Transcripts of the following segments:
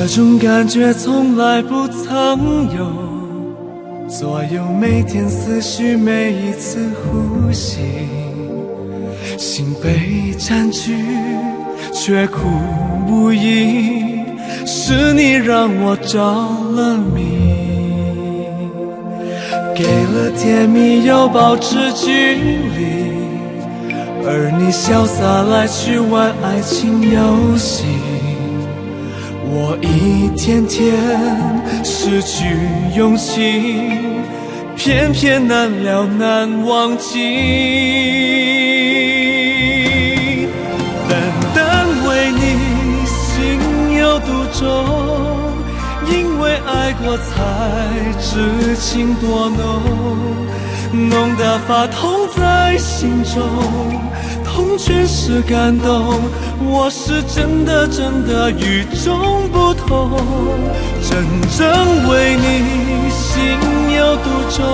种感觉从来不曾有，左右每天思绪，每一次呼吸，心被占据却苦无依，是你让我着了迷，给了甜蜜又保持距离，而你潇洒来去玩爱情游戏，我一天天失去勇气，偏偏难了难忘记。单单为你心有独钟，因为爱过才知情多浓，浓得发痛在心中，痛全是感动，我是真的真的与众不同，真正为你心有独钟，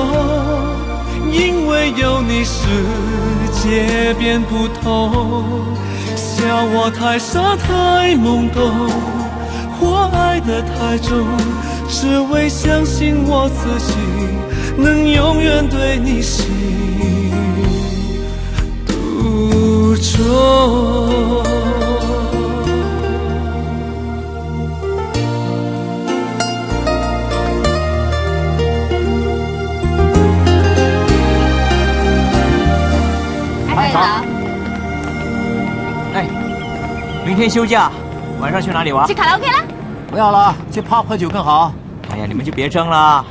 因为有你世界变不同，笑我太傻太懵懂，或爱得太重，只为相信我自己能永远对你心独钟。哎，明天休假，晚上去哪里玩？去卡拉 OK 啦？不要了，去泡喝酒更好。哎呀，你们就别争了。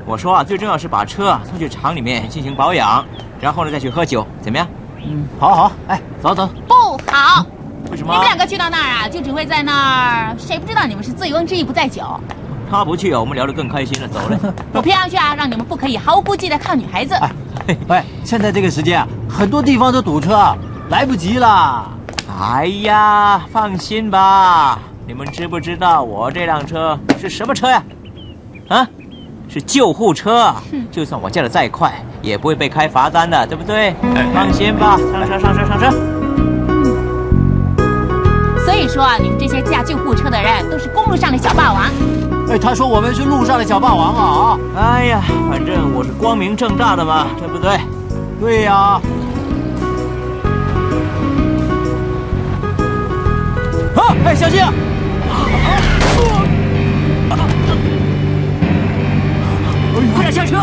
我说啊，最重要是把车送去厂里面进行保养，然后呢再去喝酒，怎么样？好好，哎，走走。不好。为什么？你们两个去到那儿啊，就只会在那儿，谁不知道你们是醉翁之意不在酒。他不去啊，我们聊得更开心了。走了。我偏要去啊，让你们不可以毫无顾忌的看女孩子。哎，现在这个时间啊，很多地方都堵车，来不及了。哎呀，放心吧，你们知不知道我这辆车是什么车呀？啊，是救护车，就算我驾得再快，也不会被开罚单的，对不对？放心吧，上车上车上车。所以说啊，你们这些驾救护车的人都是公路上的小霸王。哎，他说我们是路上的小霸王啊！哎呀，反正我是光明正大的嘛，对不对？对呀。啊！哎，小心啊！快点下车！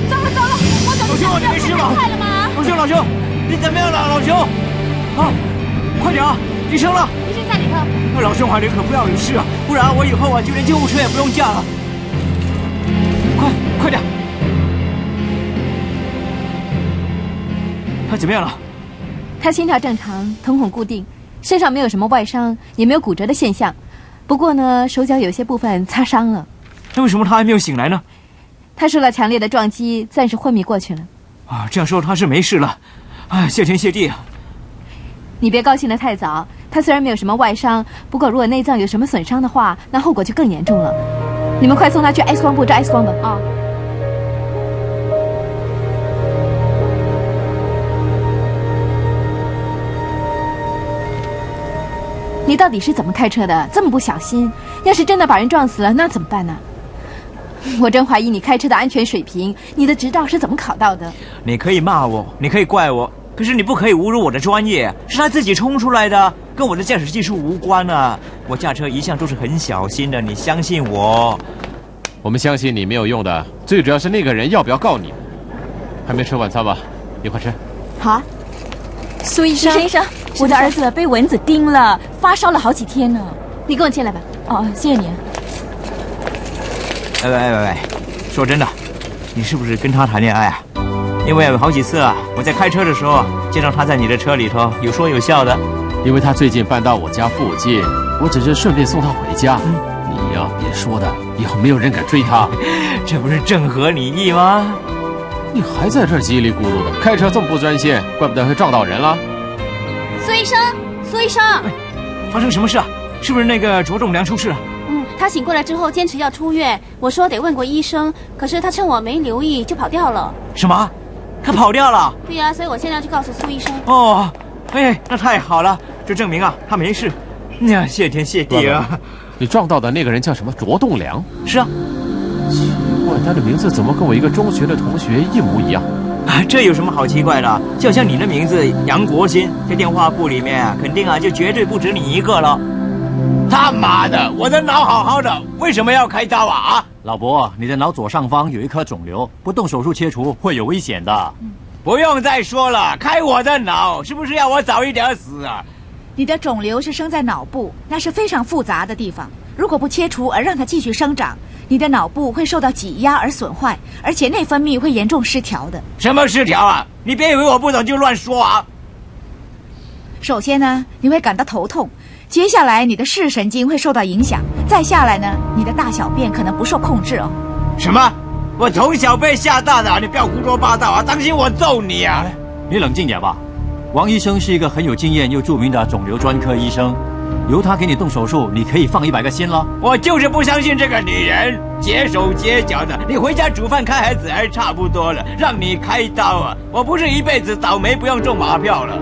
走了走了，我走。老兄，你没事吧？快了吗？老兄，你怎么样了，老兄？啊，快点啊！医生了。医生在里头。老兄啊，你可不要有事啊，不然我以后啊就连救护车也不用驾了。快点！他怎么样了？他心跳正常，瞳孔固定，身上没有什么外伤，也没有骨折的现象。不过呢，手脚有些部分擦伤了。那为什么他还没有醒来呢？他受了强烈的撞击，暂时昏迷过去了。啊，这样说他是没事了。哎，谢天谢地啊！你别高兴得太早。他虽然没有什么外伤，不过如果内脏有什么损伤的话，那后果就更严重了。你们快送他去 X 光部照 X 光吧。啊。你到底是怎么开车的？这么不小心，要是真的把人撞死了，那怎么办呢？我真怀疑你开车的安全水平，你的执照是怎么考到的？你可以骂我，你可以怪我，可是你不可以侮辱我的专业，是他自己冲出来的，跟我的驾驶技术无关啊！我驾车一向都是很小心的，你相信我。我们相信你没有用的，最主要是那个人要不要告你。还没吃晚餐吧？一块吃。好啊。苏医生，我的儿子被蚊子叮了，发烧了好几天呢。你跟我进来吧。哦，谢谢你。喂，说真的，你是不是跟他谈恋爱啊？因为有好几次啊，我在开车的时候见到他在你的车里头有说有笑的。因为他最近搬到我家附近，我只是顺便送他回家。你呀，别说的，以后没有人敢追他。这不是正合你意吗？你还在这儿叽里咕噜的，开车这么不专心，怪不得会撞到人了。苏医生，苏医生，发生什么事啊？是不是那个卓仲良出事了？他醒过来之后坚持要出院，我说得问过医生，可是他趁我没留意就跑掉了。什么？他跑掉了？对呀，所以我现在要去告诉苏医生。哦，哎，那太好了，这证明啊他没事。呀，谢天谢地啊！你撞到的那个人叫什么？卓栋梁。是啊，奇怪，他的名字怎么跟我一个中学的同学一模一样？这有什么好奇怪的？就像你的名字杨国新，在电话簿里面肯定就绝对不止你一个了。他妈的，我的脑好好的，为什么要开刀啊？老伯，你的脑左上方有一颗肿瘤，不动手术切除会有危险的。不用再说了，开我的脑，是不是要我早一点死啊？你的肿瘤是生在脑部，那是非常复杂的地方。如果不切除而让它继续生长，你的脑部会受到挤压而损坏，而且内分泌会严重失调的。什么失调啊？你别以为我不懂就乱说啊！首先呢，你会感到头痛，接下来你的视神经会受到影响，再下来呢，你的大小便可能不受控制哦。什么？我从小被吓大的，你不要胡说八道啊！当心我揍你啊！你冷静点吧。王医生是一个很有经验又著名的肿瘤专科医生，由他给你动手术，你可以放100个心了。我就是不相信这个女人，结手结脚的，你回家煮饭看孩子还差不多了，让你开刀啊！我不是一辈子倒霉不用中马票了。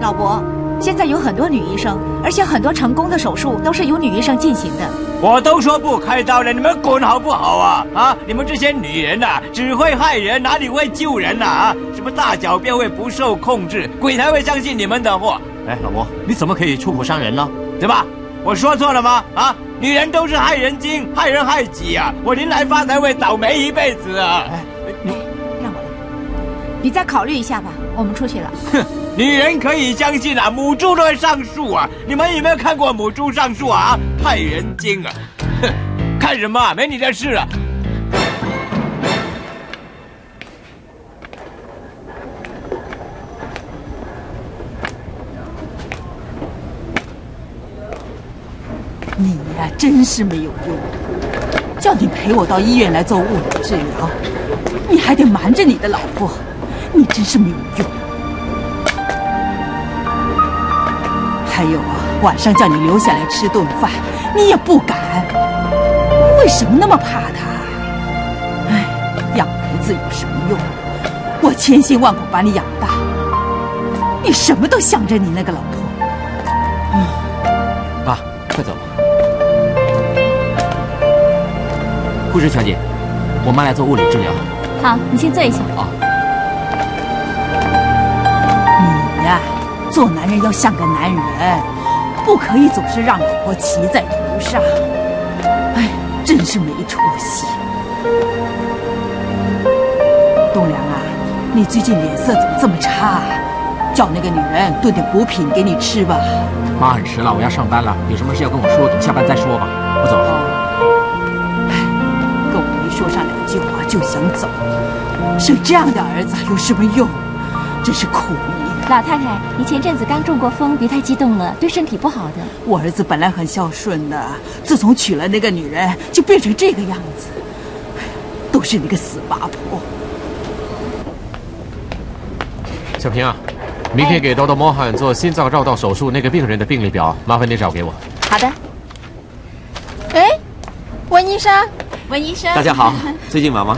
老伯，现在有很多女医生，而且很多成功的手术都是由女医生进行的。我都说不开刀了，你们滚好不好啊？啊！你们这些女人啊，只会害人，哪里会救人啊？什么大小便会不受控制，鬼才会相信你们的话。哎，老伯，你怎么可以出口伤人呢？对吧？我说错了吗？啊！女人都是害人精，害人害己啊！我临来发财会倒霉一辈子啊！哎，让我来，你再考虑一下吧。我们出去了。哼，女人可以相信啊，母猪都会上树啊！你们有没有看过母猪上树啊？害人精啊！哼，看什么啊？没你的事啊！你呀，真是没有用！叫你陪我到医院来做物理治疗，你还得瞒着你的老婆，你真是没有用。还有啊，晚上叫你留下来吃顿饭，你也不敢。为什么那么怕他？哎，养儿子有什么用？我千辛万苦把你养大，你什么都想着你那个老婆。爸，快走吧。护士小姐，我妈来做物理治疗。好，你先坐一下。啊。你呀，做男人要像个男人，不可以总是让老婆骑在头上。哎，真是没出息。栋梁啊，你最近脸色怎么这么差啊？叫那个女人炖点补品给你吃吧。妈，很迟了，我要上班了，有什么事要跟我说，等下班再说吧。我走了。跟我没说上2句话就想走，生这样的儿子有什么用？真是苦命。老太太，你前阵子刚中过风，别太激动了，对身体不好的。我儿子本来很孝顺的，自从娶了那个女人，就变成这个样子，都是那个死八婆。小平啊，明天给豆豆莫汉做心脏绕道手术那个病人的病历表，麻烦你找给我。好的。哎，温医生，温医生，大家好，最近忙吗？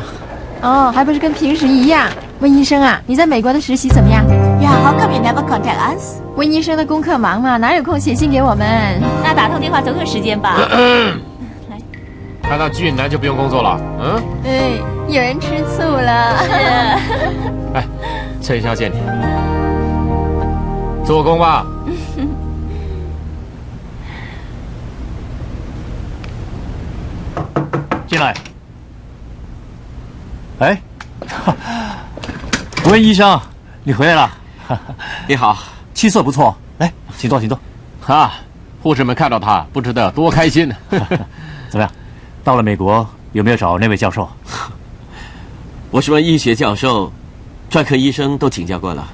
哦，还不是跟平时一样。温医生啊，你在美国的实习怎么样Yeah, how come you never contact us? 温医生的功课忙嘛，哪有空写信给我们？那打通电话总有时间吧？看到俊男就不用工作了，嗯？哎，有人吃醋了。哎，趁一下见你，做工吧。进来。哎，温医生，你回来了。你好，气色不错，来，请坐，请坐。啊，护士们看到他，不知道多开心。怎么样？到了美国有没有找那位教授？我什么医学教授、专科医生都请教过了，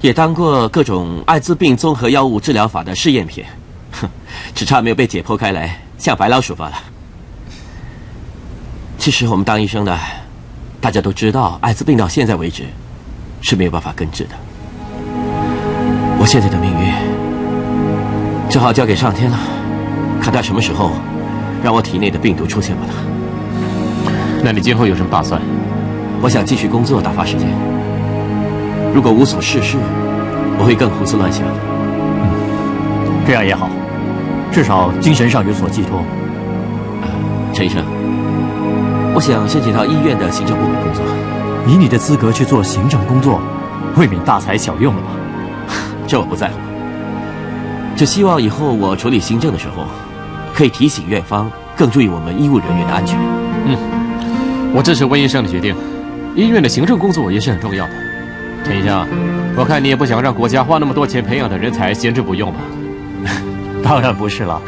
也当过各种艾滋病综合药物治疗法的试验品，只差没有被解剖开来，像白老鼠罢了。其实我们当医生的，大家都知道，艾滋病到现在为止是没有办法根治的。我现在的命运只好交给上天了，看他什么时候让我体内的病毒出现罢了。那你今后有什么打算？我想继续工作，打发时间。如果无所事事，我会更胡思乱想。这样也好。至少精神上有所寄托。陈医生，我想申请到医院的行政部门工作。以你的资格去做行政工作，未免大材小用了吧？这我不在乎，只希望以后我处理行政的时候，可以提醒院方更注意我们医务人员的安全。我支持温医生的决定，医院的行政工作也是很重要的。陈医生，我看你也不想让国家花那么多钱培养的人才闲置不用吧？当然不是了。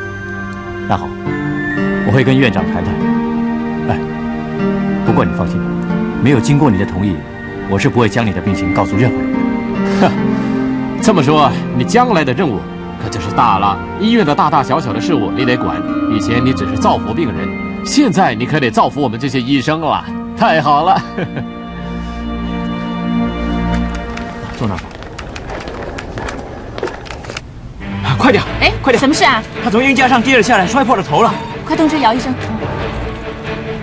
那好，我会跟院长谈谈。哎，不过你放心，没有经过你的同意，我是不会将你的病情告诉任何人的。哼，这么说，你将来的任务可就是大了。医院的大大小小的事务你得管。以前你只是造福病人，现在你可得造福我们这些医生了。太好了！坐那吧。快点！哎，快点！什么事啊？他从鹰架上跌了下来，摔破了头了。快通知姚医生。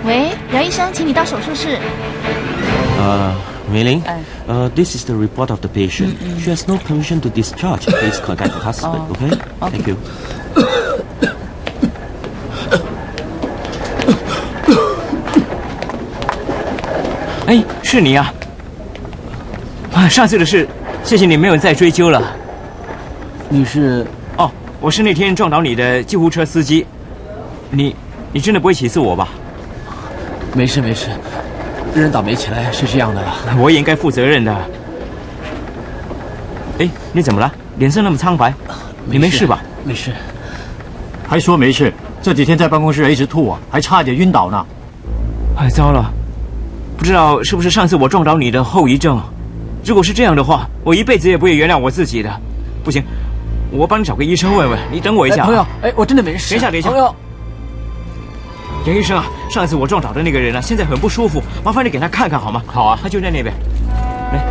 喂，姚医生，请你到手术室。梅林，this is the report of the patient. She has no permission to discharge. Please contact the husband. Okay? Thank you. 哎，是你呀！上次的事，谢谢你没有再追究了。你是？哦，我是那天撞倒你的救护车司机。你真的不会起诉我吧？没事没事，人倒霉起来是这样的了。我也应该负责任的。哎，你怎么了？脸色那么苍白，你没事吧？没事。还说没事，这几天在办公室一直吐啊，还差点晕倒呢。哎，糟了，不知道是不是上次我撞倒你的后遗症。如果是这样的话，我一辈子也不会原谅我自己的。不行，我帮你找个医生问问。你等我一下。朋友，我真的没事。等一下。朋友，杨医生啊，上次我撞倒的那个人啊，现在很不舒服，麻烦你给他看看好吗？好啊，他就在那边。来，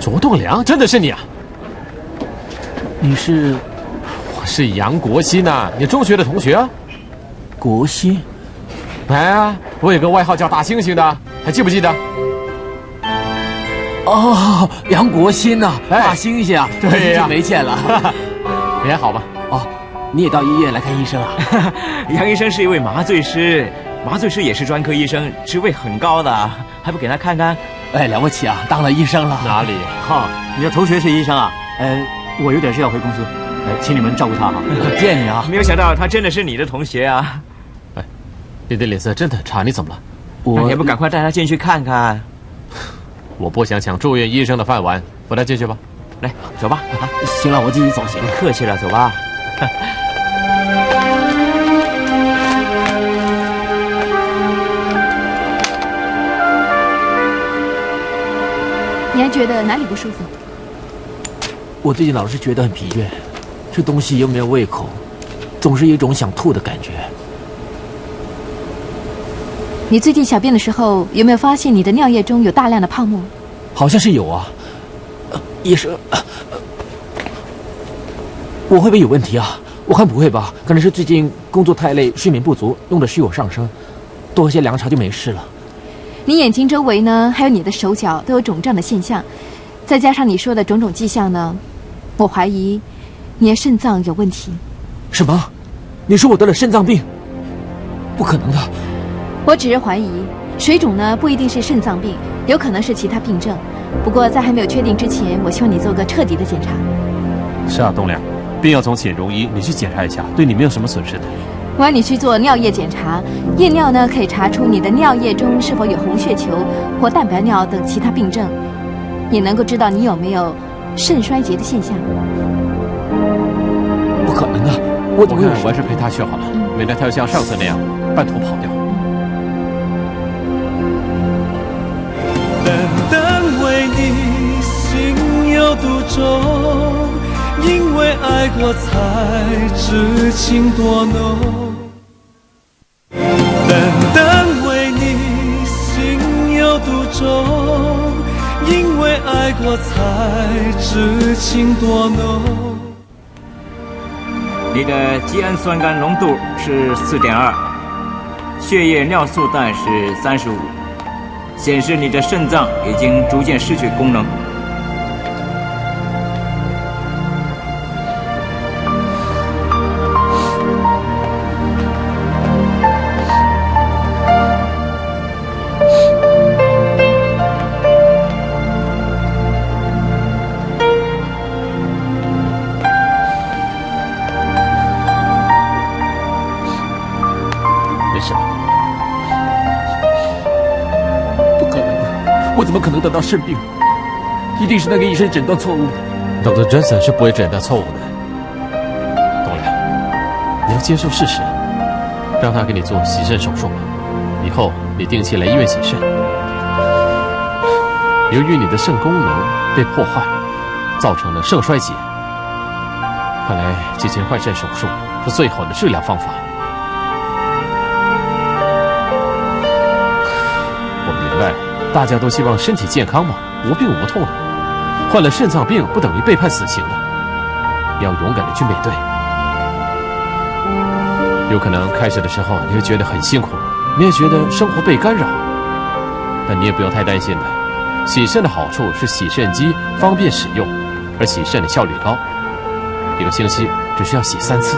卓栋梁，真的是你啊？你是？我是杨国新呐，你中学的同学啊。国新？哎，我有个外号叫大猩猩的，还记不记得？哦，杨国新呐，大猩猩啊，对呀，没见了。你还好吧？哦，你也到医院来看医生啊？杨医生是一位麻醉师，麻醉师也是专科医生，职位很高的，还不给他看看？哎，了不起啊，当了医生了。哪里？哈，你的同学是医生啊？我有点事要回公司，请你们照顾他哈。见你啊！没有想到他真的是你的同学啊！哎，你的脸色真的很差，你怎么了？我也不赶快带他进去看看。我不想抢住院医生的饭碗，扶他进去吧。来，走吧。行了，我自己走行了。客气了，走吧。你还觉得哪里不舒服？我最近老是觉得很疲倦，吃东西又没有胃口，总是有一种想吐的感觉。你最近小便的时候有没有发现你的尿液中有大量的泡沫？好像是有啊。医生，我会不会有问题啊？我看不会吧，可能是最近工作太累，睡眠不足，弄得虚火上升，多喝些凉茶就没事了。你眼睛周围呢，还有你的手脚都有肿胀的现象，再加上你说的种种迹象呢，我怀疑你的肾脏有问题。什么？你说我得了肾脏病？不可能的。我只是怀疑，水肿呢不一定是肾脏病，有可能是其他病症。不过在还没有确定之前，我希望你做个彻底的检查。是啊，栋梁，病要从浅中医，你去检查一下，对你没有什么损失的。我要你去做尿液检查，验尿呢可以查出你的尿液中是否有红血球或蛋白尿等其他病症，也能够知道你有没有肾衰竭的现象。不可能的，我看我还是陪他去好了，免得他要像上次那样半途跑掉。单单为你心有独钟，因为爱过才知情多浓。单单为你心有独钟，因为爱过才知情多浓。你的肌氨酸酐浓度是4.2，血液尿素氮是35，显示你的肾脏已经逐渐失去功能。怎么可能得到肾病？一定是那个医生诊断错误。Dr. Johnson 是不会诊断错误的。东良，你要接受事实，让他给你做洗肾手术吧。以后你定期来医院洗肾。由于你的肾功能被破坏，造成了肾衰竭，看来进行换肾手术是最好的治疗方法。我明白，大家都希望身体健康嘛，无病无痛的。患了肾脏病不等于被判死刑的，你要勇敢的去面对。有可能开始的时候你会觉得很辛苦，你也觉得生活被干扰，但你也不用太担心的。洗肾的好处是洗肾机方便使用，而洗肾的效率高，一个星期只需要洗3次。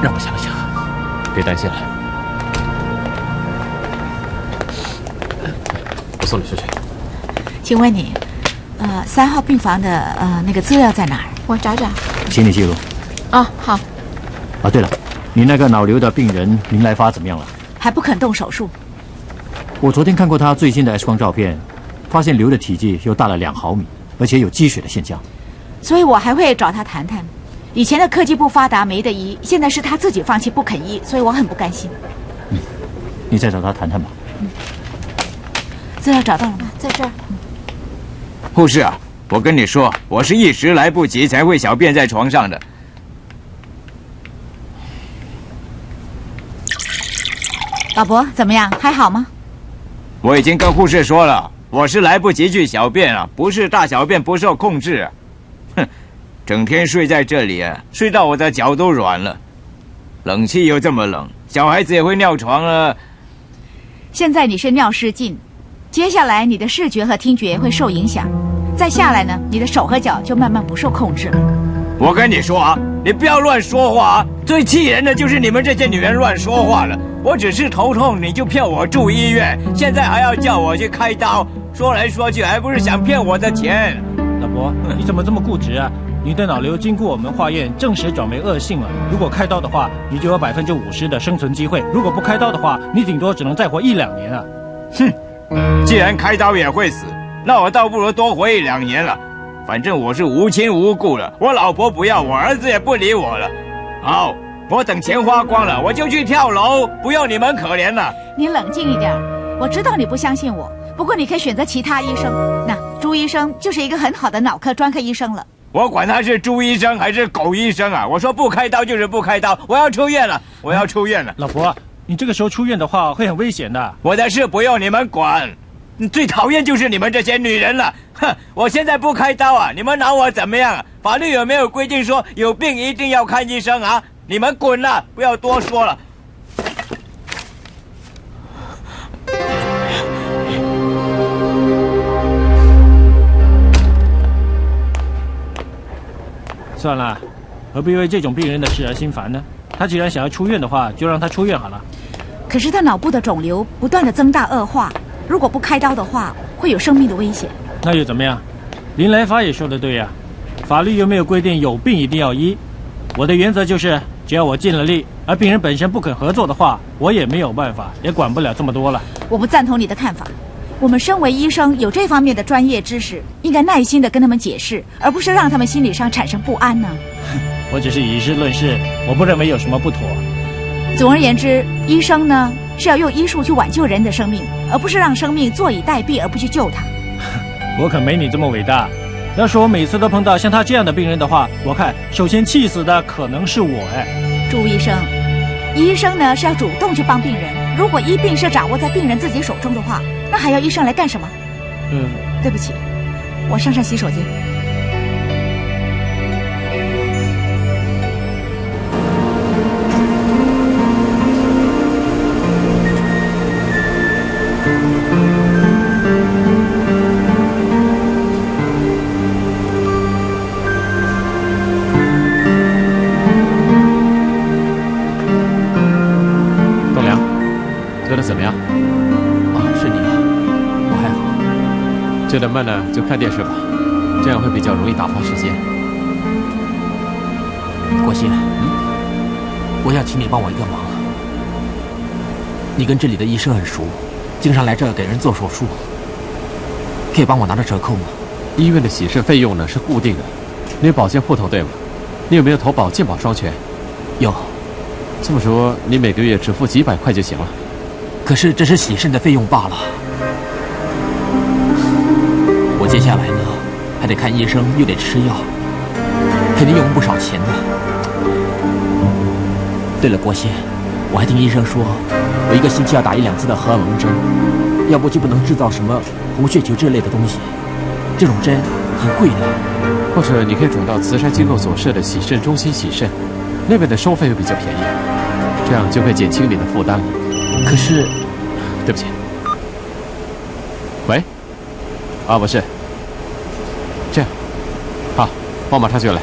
让我想想，别担心了。我送你出去。请问你，3号病房的那个资料在哪儿？我找找。行李记录。哦，好。啊，对了，你那个脑瘤的病人林来发怎么样了？还不肯动手术。我昨天看过他最新的 X 光照片，发现瘤的体积又大了2毫米，而且有积水的现象。所以我还会找他谈谈。以前的科技不发达，没得医，现在是他自己放弃不肯医，所以我很不甘心。你再找他谈谈吧。资料找到了吗？在这儿。护士啊，我跟你说，我是一时来不及才会小便在床上的。老伯，怎么样？还好吗？我已经跟护士说了，我是来不及去小便了，不是大小便不受控制。哼，整天睡在这里啊，睡到我的脚都软了。冷气又这么冷，小孩子也会尿床了。现在你是尿失禁，接下来你的视觉和听觉会受影响，再下来呢，你的手和脚就慢慢不受控制了。我跟你说啊，你不要乱说话啊！最气人的就是你们这些女人乱说话了。我只是头痛，你就骗我住医院，现在还要叫我去开刀，说来说去还不是想骗我的钱？老伯，你怎么这么固执啊？你的脑瘤经过我们化验证实转为恶性了，如果开刀的话，你就有50%的生存机会；如果不开刀的话，你顶多只能再活1-2年啊！哼，既然开刀也会死，那我倒不如多活1-2年了。反正我是无亲无故了，我老婆不要我，儿子也不理我了。好，我等钱花光了，我就去跳楼，不要你们可怜了。你冷静一点，我知道你不相信我，不过你可以选择其他医生。那朱医生就是一个很好的脑科专科医生了。我管他是猪医生还是狗医生啊！我说不开刀就是不开刀，我要出院了，我要出院了。老伯，你这个时候出院的话会很危险的。我的事不用你们管，最讨厌就是你们这些女人了。哼，我现在不开刀啊，你们拿我怎么样啊？法律有没有规定说有病一定要看医生啊？你们滚了，不要多说了。算了，何必为这种病人的事而心烦呢？他既然想要出院的话，就让他出院好了。可是他脑部的肿瘤不断的增大恶化，如果不开刀的话，会有生命的危险。那又怎么样？林来发也说得对呀，法律又没有规定有病一定要医。我的原则就是，只要我尽了力，而病人本身不肯合作的话，我也没有办法，也管不了这么多了。我不赞同你的看法。我们身为医生，有这方面的专业知识，应该耐心地跟他们解释，而不是让他们心理上产生不安呢。我只是以事论事，我不认为有什么不妥。总而言之，医生呢是要用医术去挽救人的生命，而不是让生命坐以待毙而不去救他。我可没你这么伟大。要是我每次都碰到像他这样的病人的话，我看首先气死的可能是我。朱医生，医生呢是要主动去帮病人，如果医病是掌握在病人自己手中的话，那还要医生来干什么？对不起，我上洗手间。怎么样？啊，是你啊，我还好。这点慢呢，就看电视吧，这样会比较容易打发时间。国兴，我想请你帮我一个忙。你跟这里的医生很熟，经常来这儿给人做手术，可以帮我拿着折扣吗？医院的洗肾费用呢是固定的，你有保健户头对吗？你有没有投保健保双全？有。这么说，你每个月只付几百块就行了。可是这是洗肾的费用罢了。我接下来呢，还得看医生，又得吃药，肯定用不少钱的。对了，郭先，我还听医生说，我1个星期要打1、2次的荷尔蒙针，要不就不能制造什么红血球这类的东西。这种针很贵的。或者你可以转到慈善机构所设的洗肾中心洗肾，那边的收费又比较便宜，这样就会减轻你的负担了。可是，对不起。喂，不是，这样，好，我马上就来。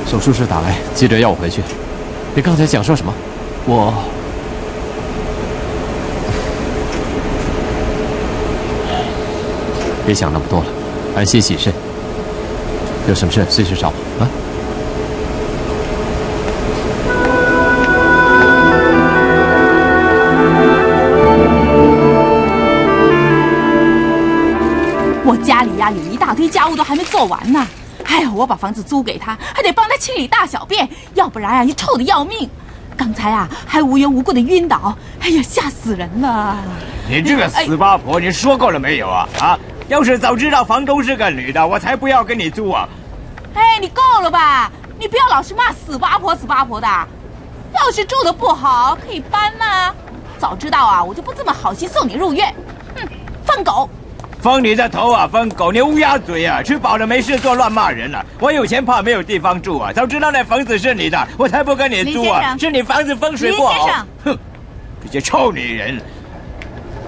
手术室打来，急着要我回去。你刚才想说什么？别想那么多了，安心洗肾。有什么事随时找我啊。我家里呀有一大堆家务都还没做完呢。哎呀，我把房子租给他，还得帮他清理大小便，要不然呀一臭的要命。刚才啊还无缘无故的晕倒，哎呀吓死人了！你这个死八婆，你说够了没有啊？啊！要是早知道房东是个女的，我才不要跟你租啊！哎，你够了吧？你不要老是骂死八婆死八婆的。要是住的不好，可以搬呐。早知道啊，我就不这么好心送你入院。哼，疯狗！疯你的头啊，疯狗！你乌鸦嘴啊！吃饱了没事做，乱骂人了。我有钱怕没有地方住啊！早知道那房子是你的，我才不跟你租啊！是你房子风水不好。哼，这些臭女人！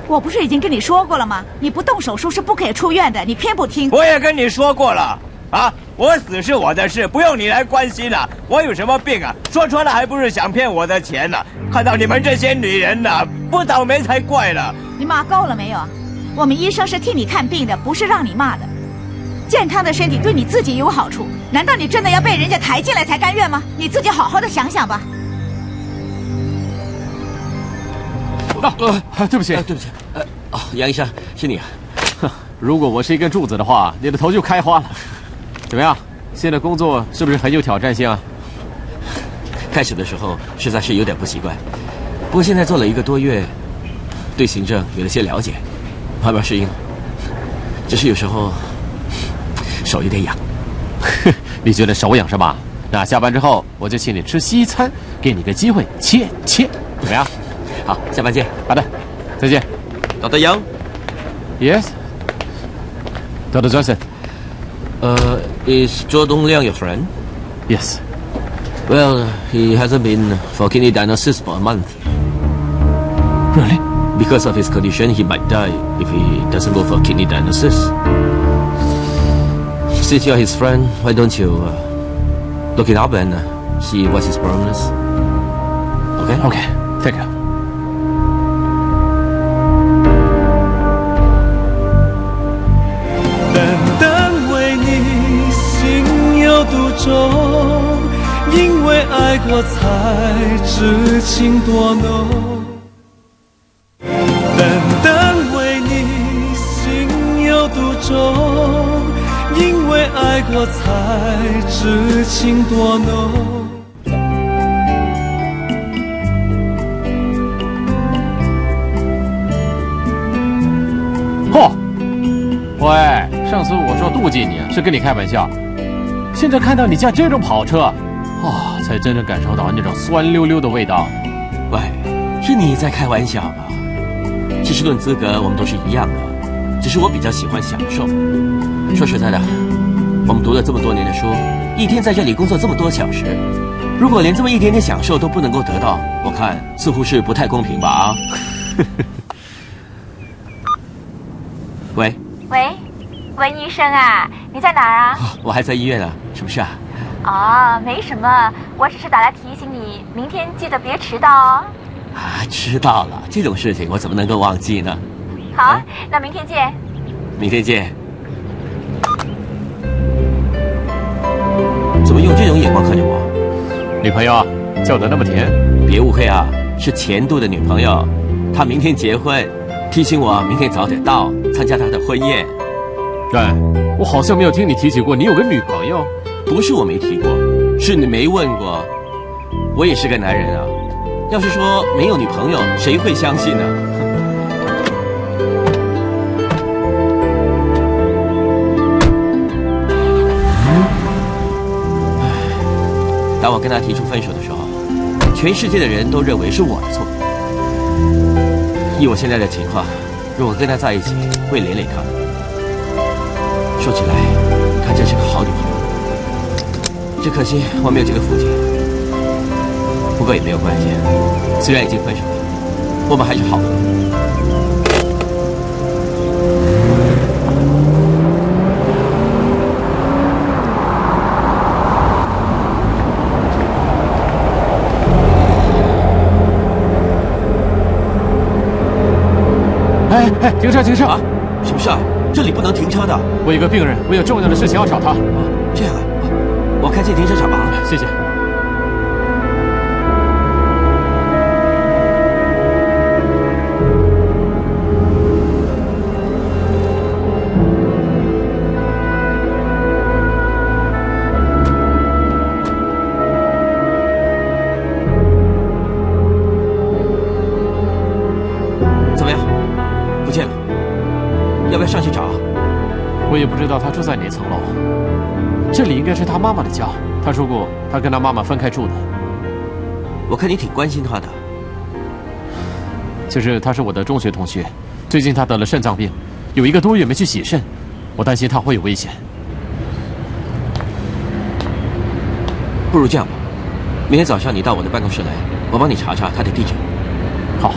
我不是已经跟你说过了吗？你不动手术是不可以出院的，你偏不听。我也跟你说过了，啊，我死是我的事，不用你来关心了。我有什么病啊？说穿了还不是想骗我的钱呢？看到你们这些女人呢，不倒霉才怪了。你骂够了没有？我们医生是替你看病的，不是让你骂的。健康的身体对你自己有好处，难道你真的要被人家抬进来才甘愿吗？你自己好好的想想吧。对不起，对不起，杨医生，是你啊。如果我是一根柱子的话，你的头就开花了。怎么样？现在工作是不是很有挑战性啊？开始的时候实在是有点不习惯，不过现在做了1个多月，对行政有了些了解，慢慢适应了。只是有时候手有点痒。你觉得手痒是吧？那下班之后我就请你吃西餐，给你个机会切，怎么样？好，下班见。好的，再见。Dr. Young? Yes. Dr. Johnson? Is Zhou Dongliang your friend? Yes. Well, he hasn't been for kidney diagnosis for a month. Really? Because of his condition, he might die if he doesn't go for kidney diagnosis. Since you're his friend, why don't you look it up and see what his problem is? Okay? Okay. Thank you. 独钟，因为爱过才知情多浓。单单为你心有独钟，因为爱过才知情多浓。嚯！喂，上次我说妒忌你是跟你开玩笑。现在看到你驾这种跑车，才真正感受到那种酸溜溜的味道。喂，是你在开玩笑吧？其实论资格，我们都是一样的，只是我比较喜欢享受。说实在的，我们读了这么多年的书，一天在这里工作这么多小时，如果连这么一点点享受都不能够得到，我看似乎是不太公平吧？啊！喂，文医生啊，你在哪儿啊？我还在医院啊，什么事啊？哦，没什么，我只是打来提醒你，明天记得别迟到哦。啊，知道了，这种事情我怎么能够忘记呢？好，那明天见。明天见。怎么用这种眼光看着我？女朋友叫得那么甜，别误会啊，是前度的女朋友，她明天结婚，提醒我明天早点到参加她的婚宴。哎，我好像没有听你提起过你有个女朋友。不是我没提过，是你没问过。我也是个男人啊，要是说没有女朋友，谁会相信呢？当我跟他提出分手的时候，全世界的人都认为是我的错。以我现在的情况，如果跟他在一起，会连累他的。说起来，她真是个好女孩，只可惜我没有这个福气。不过也没有关系，虽然已经分手了，我们还是好朋友。哎，停车停车！啊，什么事啊？这里不能停车的。我有个病人，我有重要的事情要找他。这样啊，我开进停车场吧。谢谢。上去找，我也不知道他住在哪层楼。这里应该是他妈妈的家，他说过他跟他妈妈分开住的。我看你挺关心他的。就是他是我的中学同学，最近他得了肾脏病，有1个多月没去洗肾，我担心他会有危险。不如这样吧，明天早上你到我的办公室来，我帮你查查他的地址。好。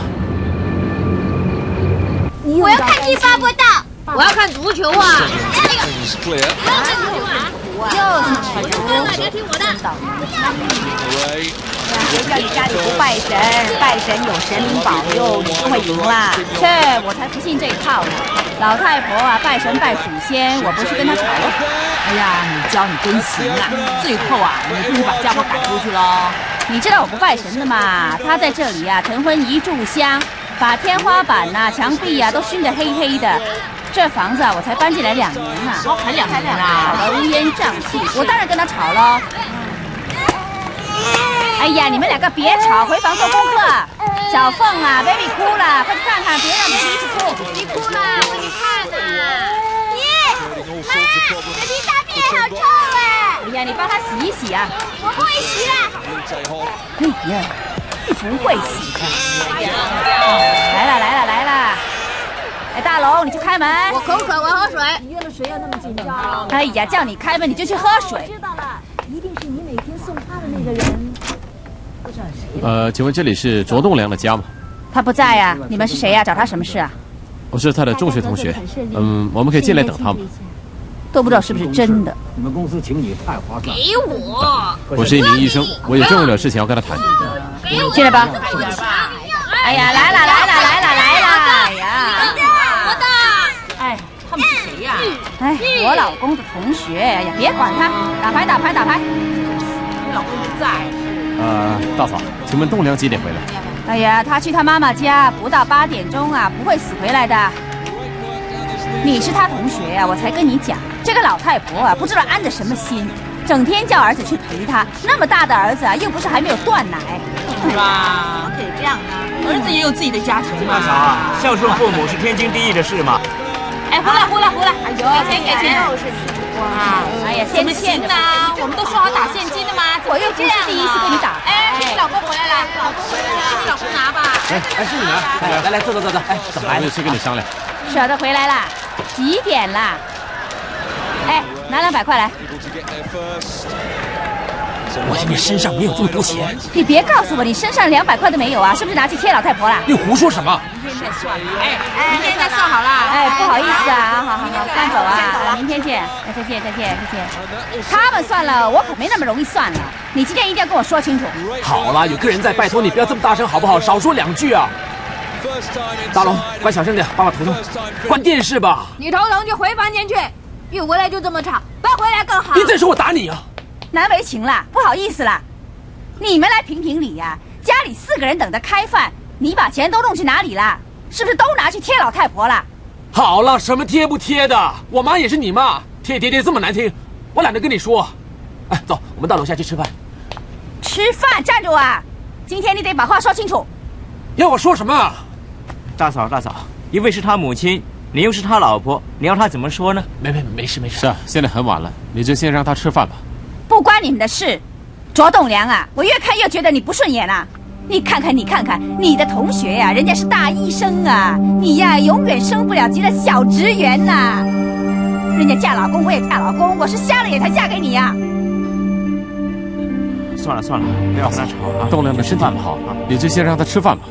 我要看第8波道。我要看足球啊！就是别听我的。谁叫你家里不拜神？拜神有神灵保佑，你就会赢啦。切，我才不信这一套呢！老太婆啊，拜神拜祖先，我不是跟她吵了？哎呀，你教你真行啊！最后啊，你不是把家伙赶出去喽？你知道我不拜神的嘛？她在这里啊，成婚一炷香，把天花板呐、墙壁啊都熏得黑黑的。这房子啊，我才搬进来2年啊，才2年啊，吵得乌烟瘴气，我当然跟他吵了。哎呀，你们2个别吵，回房做功课。小凤啊 ，baby 哭了，快去看看，别让 baby 一直哭。你哭了，我去看呐。咦，妈，这瓶大便好臭哎！哎呀，你帮他洗一洗啊。我不会洗了。哎呀，你不会洗的。来了来了来了。哎，大龙，你去开门。我口渴，我要喝水。你约了谁呀？那么紧张？哎呀，叫你开门你就去喝水。我知道了，一定是你每天送他的那个人。不知道谁。请问这里是卓栋梁的家吗？他不在呀，你们是谁呀？找他什么事啊？我是他的中学同学。我们可以进来等他吗？都不知道是不是真的。你们公司请你太划算。给我！我是一名医生，我有重要的事情要跟他谈。进来吧。哎呀，来了来了来了来了！哎呀。哎，他们是谁呀？哎，我老公的同学。哎呀，别管他，打牌打牌打牌。你老公不在。大嫂，请问栋梁几点回来？哎呀，他去他妈妈家，不到8点钟啊，不会死回来的。你是他同学啊，我才跟你讲，这个老太婆啊，不知道安的什么心，整天叫儿子去陪她，那么大的儿子啊，又不是还没有断奶。是吧？怎么可以这样呢？儿子也有自己的家庭嘛。大嫂啊，孝顺父母是天经地义的事嘛。哎，胡了！哎呦，给钱！就是哇！哎呀，怎么行呢？我们都说好打现金的嘛，我又不是第一次跟你打。哎，你老公回来了，老公回来了，你老公拿吧。哎，是你拿。来，坐。哎，怎么来了？我有事跟你商量。舍得回来啦？几点啦？哎，拿200块来。我以为身上没有这么多钱。你别告诉我你身上200块都没有啊？是不是拿去贴老太婆了？你胡说什么？明天再算。哎，明天再算好了。哎，不好意思啊，好，先走啊，明天见。再见。他们算了，我可没那么容易算了。你今天一定要跟我说清楚。好了，有客人在，拜托你不要这么大声好不好？少说2句啊。大龙，关小声点，爸爸头痛。关电视吧。你头疼就回房间去，一回来就这么吵，不回来更好。你再说我打你啊！难为情了，不好意思了。你们来评评理呀，家里4个人等着开饭，你把钱都弄去哪里了？是不是都拿去贴老太婆了？好了，什么贴不贴的，我妈也是你妈，贴这么难听，我懒得跟你说。哎，走，我们到楼下去吃饭。吃饭站住啊！今天你得把话说清楚。要我说什么？大嫂，一位是他母亲，你又是他老婆，你要他怎么说呢？没事。是啊，现在很晚了，你就先让他吃饭吧。不关你们的事。卓栋梁啊，我越看越觉得你不顺眼啊！你看看，你的同学呀，人家是大医生啊，你呀永远升不了级的小职员呐。人家嫁老公，我也嫁老公，我是瞎了眼才嫁给你呀。算了，不要跟他吵啊。栋梁的身体不好，你就先让他吃饭吧。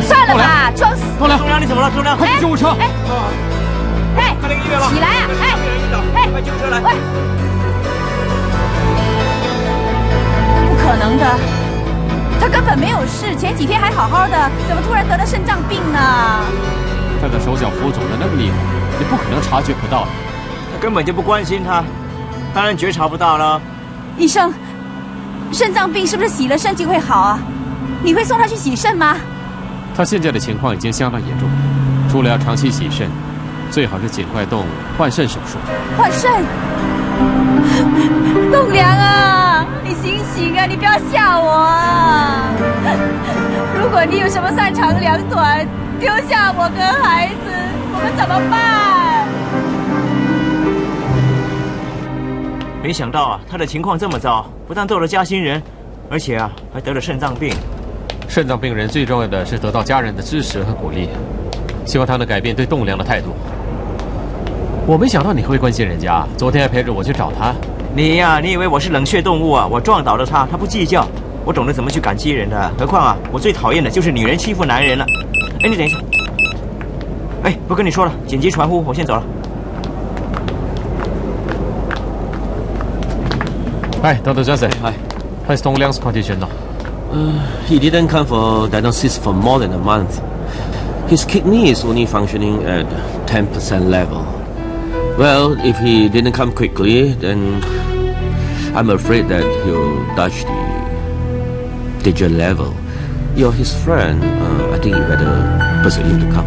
算了吧，装死。栋梁，你怎么了？栋梁，快去救护车！快点医院吧！起来啊！快救护车来！喂，不可能的，他根本没有事，前几天还好好的，怎么突然得了肾脏病呢？他的手脚浮肿的那么厉害，你不可能察觉不到的。他根本就不关心他，当然觉察不到了。医生，肾脏病是不是洗了肾就会好啊？你会送他去洗肾吗？他现在的情况已经相当严重，除了要长期洗肾，最好是尽快动换肾手术。换肾？栋梁啊，你醒醒啊！你不要吓我啊！如果你有什么3长2短，丢下我跟孩子，我们怎么办？没想到啊，他的情况这么糟，不但做了嘉兴人，而且啊还得了肾脏病。肾脏病人最重要的是得到家人的支持和鼓励，希望他能改变对栋梁的态度。我没想到你会关心人家，昨天还陪着我去找他。你呀，你以为我是冷血动物啊？我撞倒了他，他不计较，我懂得怎么去感激人的。何况啊，我最讨厌的就是女人欺负男人了。哎，你等一下，哎，不跟你说了，紧急传呼，我先走了。Hi, Dr. Johnson. Hi. How's Dong Liang's condition now? He didn't come for diagnosis for more than a month. His kidney is only functioning at 10% level. Well, if he didn't come quickly, then I'm afraid that he'll touch the danger level. You're his friend. I think you better persuade him to come.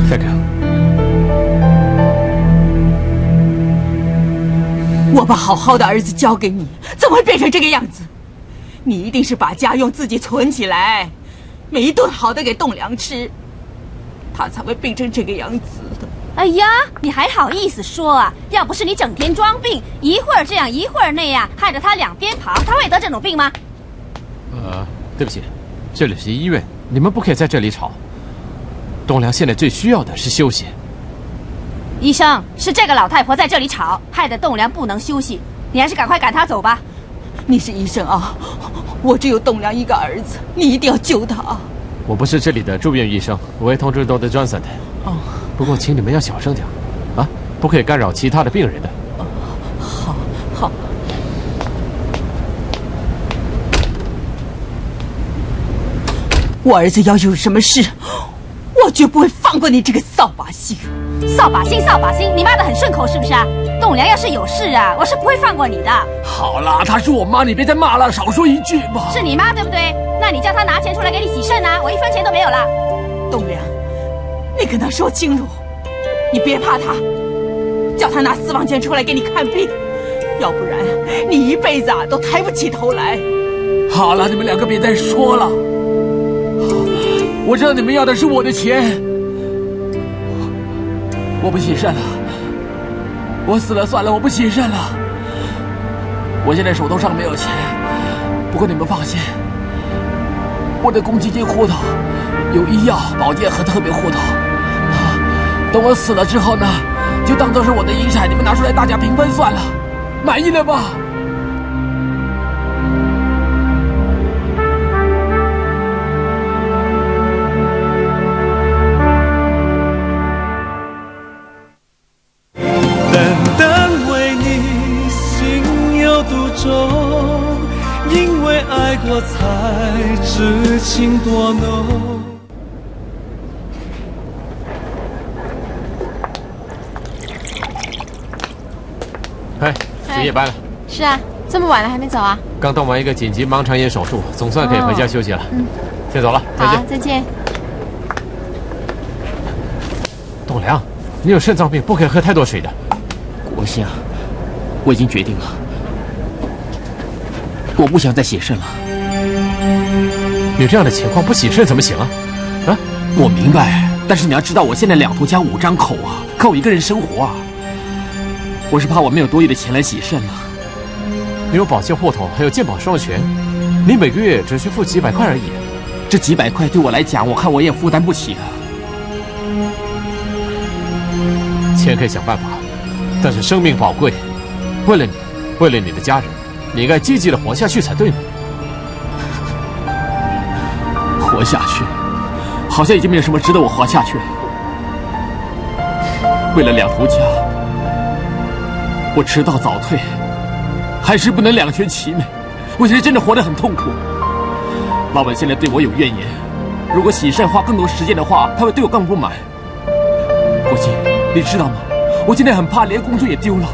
Thank you. 我把好好的儿子交给你，怎么会变成这个样子？你一定是把家用自己存起来，每一顿好的给栋梁吃，他才会病成这个样子的。哎呀，你还好意思说啊？要不是你整天装病，一会儿这样一会儿那样，害得他两边跑，他会得这种病吗？对不起，这里是医院，你们不可以在这里吵。栋梁现在最需要的是休息。医生，是这个老太婆在这里吵，害得栋梁不能休息。你还是赶快赶他走吧。你是医生啊，我只有栋梁一个儿子，你一定要救他。我不是这里的住院医生，我会通知 Dr. Johnson 的。哦，不过请你们要小声点，啊，不可以干扰其他的病人的。好。我儿子要有什么事，我绝不会放过你这个扫把星。扫把星，你骂得很顺口是不是啊？栋梁要是有事啊，我是不会放过你的。好啦，她是我妈，你别再骂了，少说一句吧。是你妈对不对？那你叫她拿钱出来给你洗肾啊，我1分钱都没有了。栋梁，你跟她说清楚，你别怕她，叫她拿私房钱出来给你看病，要不然你一辈子啊都抬不起头来。好了，你们两个别再说了。我知道你们要的是我的钱，我不洗肾了，我死了算了，我不洗肾了。我现在手头上没有钱，不过你们放心，我的公积金户头有医药、保健和特别户头。等我死了之后呢，就当做是我的遗产，你们拿出来大家平分算了，满意了吧？因为爱过才知情多浓。哎，值夜班了。是啊，这么晚了还没走啊？刚动完一个紧急盲肠炎手术，总算可以回家休息了。先走了，再见。好，再见。栋梁，你有肾脏病，不可以喝太多水的。国兴，我已经决定了，我不想再洗肾了。有这样的情况，不洗肾怎么行啊？啊，我明白，但是你要知道，我现在2头家5张口啊，靠我一个人生活啊。我是怕我没有多余的钱来洗肾了。你有保健户头，还有健保双全，你每个月只需付几百块而已。这几百块对我来讲，我看我也负担不起啊。钱可以想办法，但是生命宝贵，为了你，为了你的家人，你应该积极的活下去才对呢。活下去，好像已经没有什么值得我活下去了。为了2头家，我迟到早退，还是不能两全其美。我现在真的活得很痛苦。老板现在对我有怨言，如果洗肾花更多时间的话，他会对我更不满。国兴，你知道吗？我现在很怕连工作也丢了。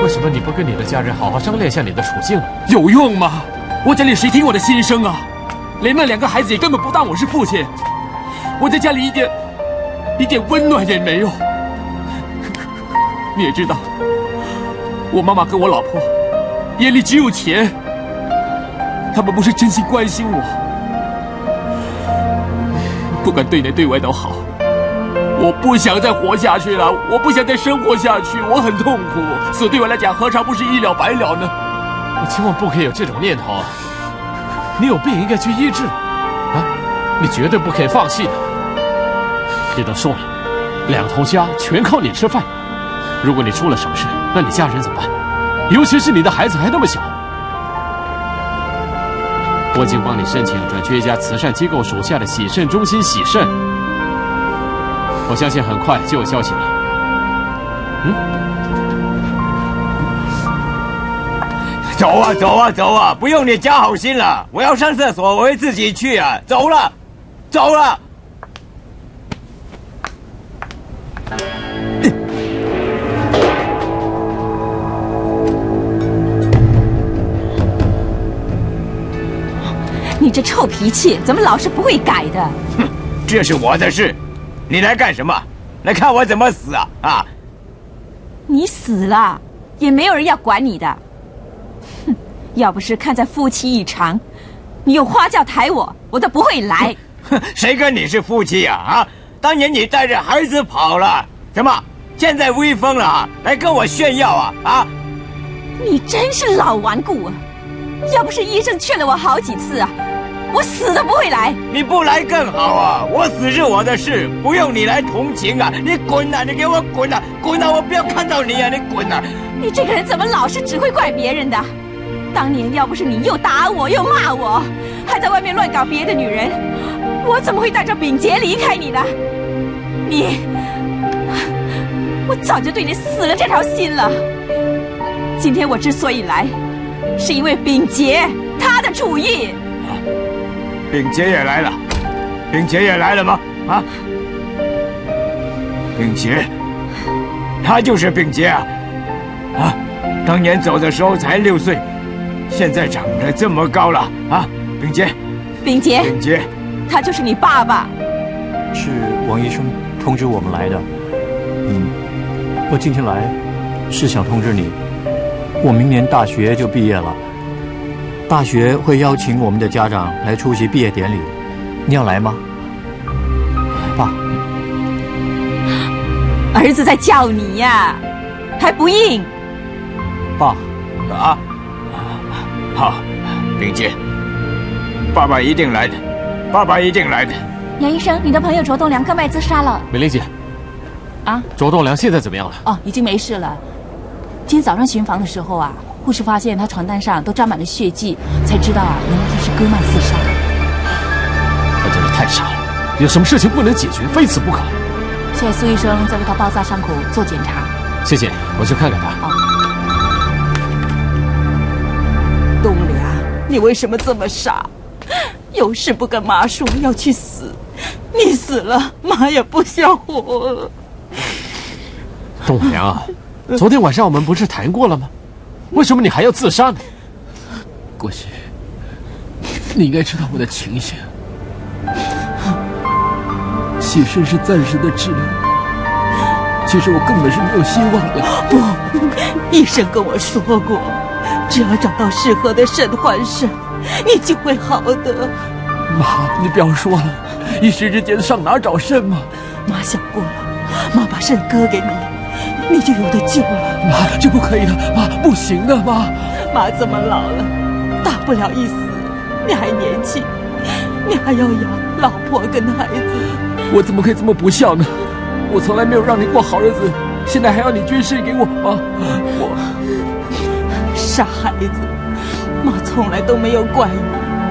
为什么你不跟你的家人好好商量一下你的处境呢？有用吗？我家里谁听我的心声啊？连那2个孩子也根本不当我是父亲。我在家里一点温暖也没有。你也知道，我妈妈跟我老婆眼里只有钱，他们不是真心关心我，不管对内对外都好。我不想再活下去了，我不想再生活下去，我很痛苦。死对我来讲何尝不是一了百了呢？你千万不可以有这种念头啊！你有病应该去医治啊！你绝对不可以放弃的。你都说了，2头家全靠你吃饭，如果你出了什么事，那你家人怎么办？尤其是你的孩子还那么小。我已经帮你申请转去一家慈善机构属下的洗肾中心洗肾，我相信很快就有消息了。走啊走啊走啊！不用你加好心了，我要上厕所，我会自己去啊。走了，走了。你这臭脾气怎么老是不会改的？哼，这是我的事，你来干什么？来看我怎么死啊！啊！你死了，也没有人要管你的。哼，要不是看在夫妻一场，你用花轿抬我，我都不会来。哼，谁跟你是夫妻呀？啊！当年你带着孩子跑了，怎么现在威风了啊？来跟我炫耀啊！啊！你真是老顽固啊！要不是医生劝了我好几次啊，我死都不会来。你不来更好啊！我死是我的事，不用你来同情啊！你滚啊！你给我滚啊！滚啊！我不要看到你啊！你滚啊！你这个人怎么老是只会怪别人的？当年要不是你又打我又骂我，还在外面乱搞别的女人，我怎么会带着秉洁离开你呢？我早就对你死了这条心了。今天我之所以来，是因为秉洁她的主意。秉洁也来了，秉洁也来了吗？啊，秉洁，她就是秉洁啊！啊，当年走的时候才6岁，现在长得这么高了啊！秉洁，秉洁，秉洁，他就是你爸爸。是王医生通知我们来的。我今天来是想通知你，我明年大学就毕业了。大学会邀请我们的家长来出席毕业典礼，你要来吗？爸，儿子在叫你呀，还不应？爸，啊，好，秉洁，爸爸一定来的，爸爸一定来的。杨医生，你的朋友卓栋梁割脉自杀了。美玲姐，啊，卓栋梁现在怎么样了？哦，已经没事了。今天早上巡房的时候啊，护士发现他床单上都沾满了血迹，才知道啊，原来他是割脉自杀。他真是太傻了，有什么事情不能解决，非死不可。现在苏医生在为他包扎伤口做检查。谢谢，我去看看他。哦，栋梁，你为什么这么傻？有事不跟妈说，要去死，你死了，妈也不想活了。栋梁啊，昨天晚上我们不是谈过了吗？为什么你还要自杀呢？国师，你应该知道我的情形。牺牲是暂时的治疗，其实我根本是没有希望的。不，医生跟我说过，只要找到适合的肾换肾，你就会好的。妈，你不要说了，一时之间上哪找肾嘛？妈想过了，妈把肾割给你，你就有得救了。妈，这不可以的，妈，不行的，妈。妈这么老了，大不了一死，你还年轻，你还要养老婆跟孩子。我怎么可以这么不孝呢？我从来没有让你过好日子，现在还要你捐肾给我吗？我傻孩子，妈从来都没有怪你，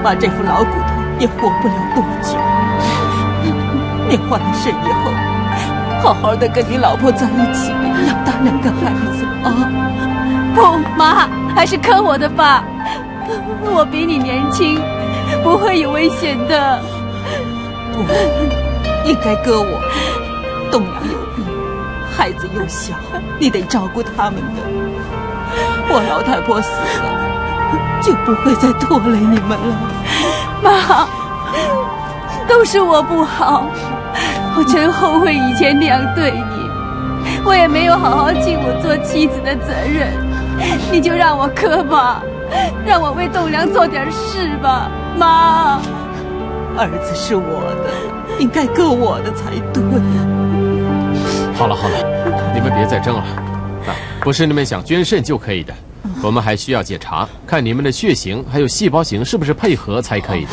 妈这副老骨头也活不了多久。你换了肾以后，好好的跟你老婆在一起，养大2个孩子啊！不，妈，还是割我的吧，我比你年轻，不会有危险的。不，应该割我。栋梁有病，孩子又小，你得照顾他们的。我老太婆死了，就不会再拖累你们了。妈，都是我不好，我真后悔以前那样对你，我也没有好好尽我做妻子的责任。你就让我割吧，让我为栋梁做点事吧，妈。儿子是我的，应该割我的才对。好了好了，你们别再争了。不是你们想捐肾就可以的，我们还需要检查，看你们的血型还有细胞型是不是配合才可以的。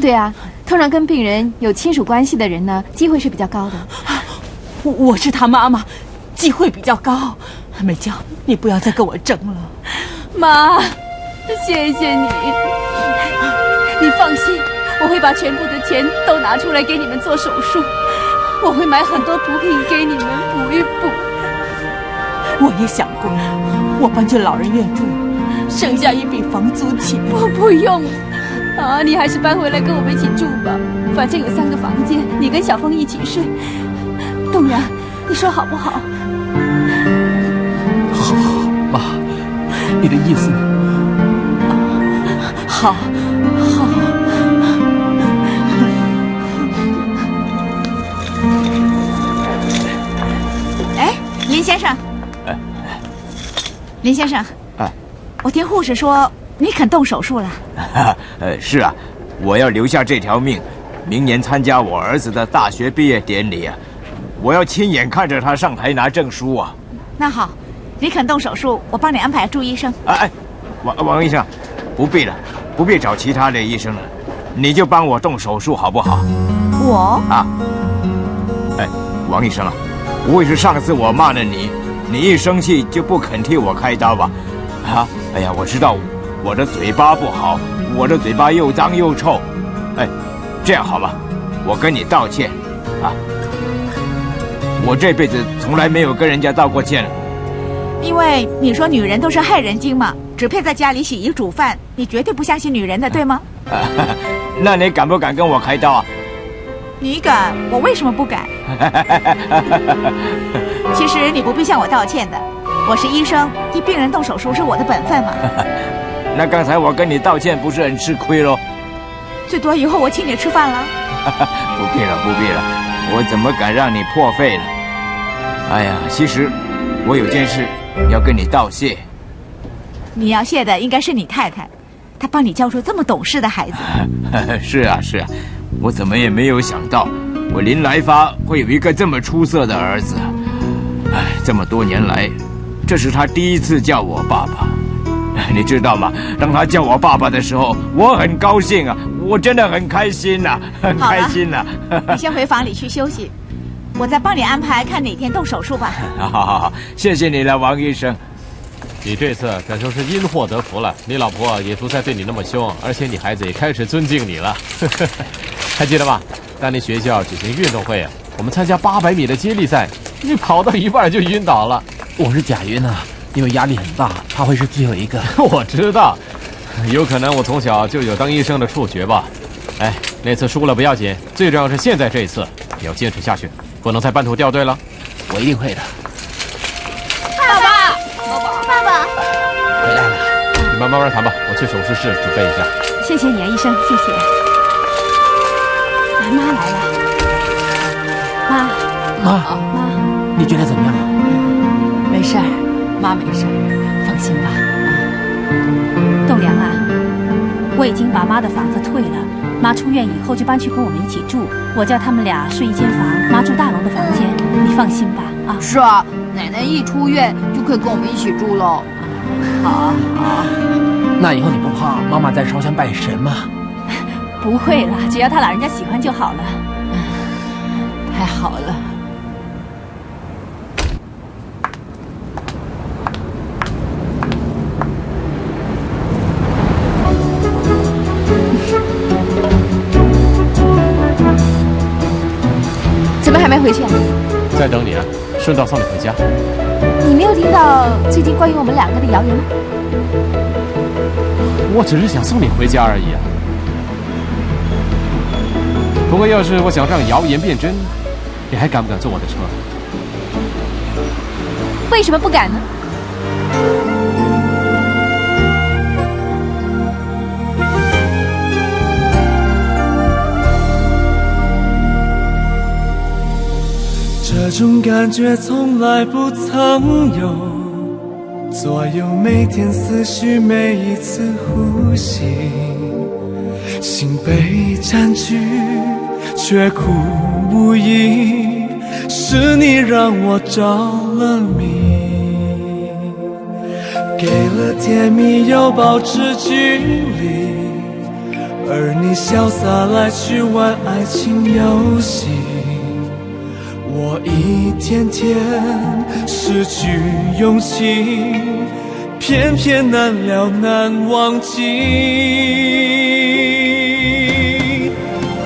对啊，通常跟病人有亲属关系的人呢，机会是比较高的。我是他妈妈，机会比较高。美娇，你不要再跟我争了。妈，谢谢你。你放心，我会把全部的钱都拿出来给你们做手术，我会买很多补品给你们补一补。我也想过，我搬去老人院住，省下一笔房租钱。我不用啊，你还是搬回来跟我们一起住吧，反正有3个房间，你跟小峰一起睡。栋梁，你说好不好？好，妈，你的意思？好，好。哎，林先生。林先生，我听护士说你肯动手术了。是啊，我要留下这条命，明年参加我儿子的大学毕业典礼啊，我要亲眼看着他上台拿证书啊。那好，你肯动手术，我帮你安排住医生。王医生，不必了，不必找其他的医生了，你就帮我动手术好不好？我啊，王医生啊，不会是上次我骂了你？你一生气就不肯替我开刀吧？哎呀，我知道我的嘴巴不好，我的嘴巴又脏又臭。这样好吧，我跟你道歉啊！我这辈子从来没有跟人家道过歉。因为你说女人都是害人精嘛，只配在家里洗衣煮饭，你绝对不相信女人的，对吗？那你敢不敢跟我开刀啊？你敢，我为什么不敢？其实你不必向我道歉的，我是医生，替病人动手术是我的本分嘛。那刚才我跟你道歉不是很吃亏咯？最多以后我请你吃饭了。不必了，不必了，我怎么敢让你破费了？哎呀，其实我有件事要跟你道谢。你要谢的应该是你太太，她帮你教出这么懂事的孩子。是啊，是啊，我怎么也没有想到，我林来发会有一个这么出色的儿子。这么多年来，这是他第一次叫我爸爸。你知道吗？当他叫我爸爸的时候，我很高兴啊，我真的很开心呐，很开心呐。你先回房里去休息，我再帮你安排看哪天动手术吧。好，谢谢你了，王医生。你这次可说是因祸得福了，你老婆也不再对你那么凶，而且你孩子也开始尊敬你了。还记得吧？当年学校举行运动会啊，我们参加800米的接力赛，你跑到一半就晕倒了。我是假晕啊，因为压力很大，他会是最后一个。我知道，有可能我从小就有当医生的触觉吧。那次输了不要紧，最重要是现在这一次你要坚持下去，不能再半途掉队了。我一定会的。爸爸，爸爸，回来。慢慢谈吧，我去手术室准备一下。谢谢你啊，医生，谢谢。妈来了，妈，你觉得怎么样？没事儿，妈没事儿，放心吧。栋梁啊，我已经把妈的房子退了，妈出院以后就搬去跟我们一起住，我叫他们俩睡一间房，妈住大楼的房间，你放心吧。啊，是啊，奶奶一出院就可以跟我们一起住喽。好，那以后你不怕妈妈在烧香拜神吗？不会啦，只要他老人家喜欢就好了。太好了。怎么还没回去啊？在等你啊，顺道送你回家。你没有听到最近关于我们两个的谣言吗？我只是想送你回家而已啊。不过要是我想让谣言变真，你还敢不敢坐我的车？为什么不敢呢？这种感觉从来不曾有，左右每天思绪，每一次呼吸，心被占据，却苦无依，是你让我着了迷，给了甜蜜又保持距离，而你潇洒来去玩爱情游戏，我一天天失去勇气，偏偏难了难忘记。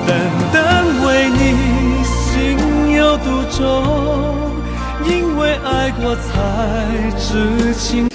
单单为你心有独钟，因为爱过才知情。